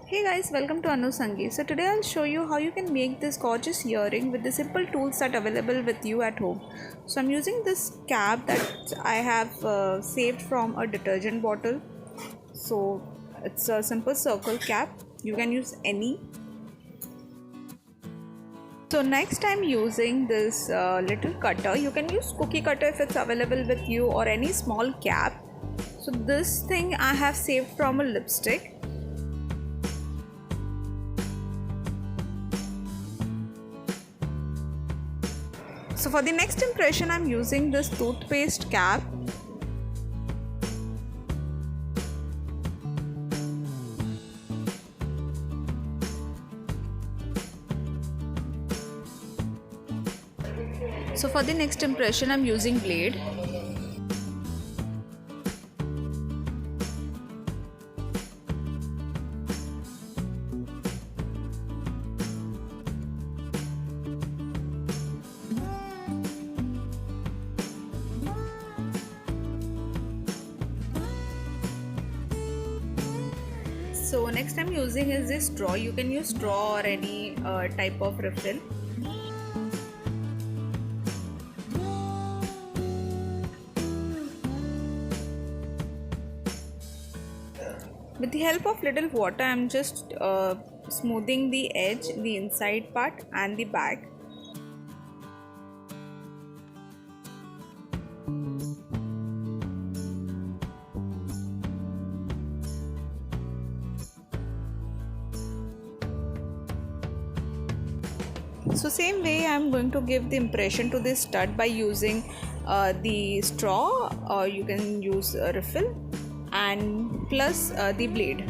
Hey guys, welcome to Anu Sangeet. So today I'll show you how you can make this gorgeous earring with the simple tools that are available with you at home. So I'm using this cap that I have saved from a detergent bottle. So it's a simple circle cap. You can use any. So next I'm using this little cutter. You can use cookie cutter if it's available with you, or any small cap. So this thing I have saved from a lipstick. So for the next impression, I'm using this toothpaste cap. So for the next impression, I'm using blade. So next I'm using is this straw. You can use straw or any type of refill. With the help of little water, I'm just smoothing the edge, the inside part and the back. So same way I'm going to give the impression to this stud by using the straw, or you can use a refill, and plus the blade.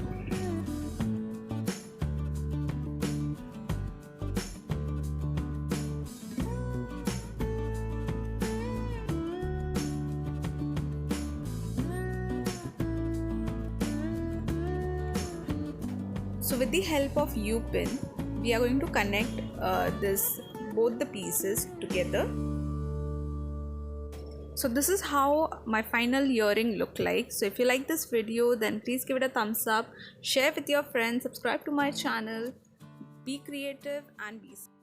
So with the help of U-pin, we are going to connect both the pieces together. So this is how my final earring look like. So if you like this video, then please give it a thumbs up, share with your friends, subscribe to my channel. Be creative and be smart.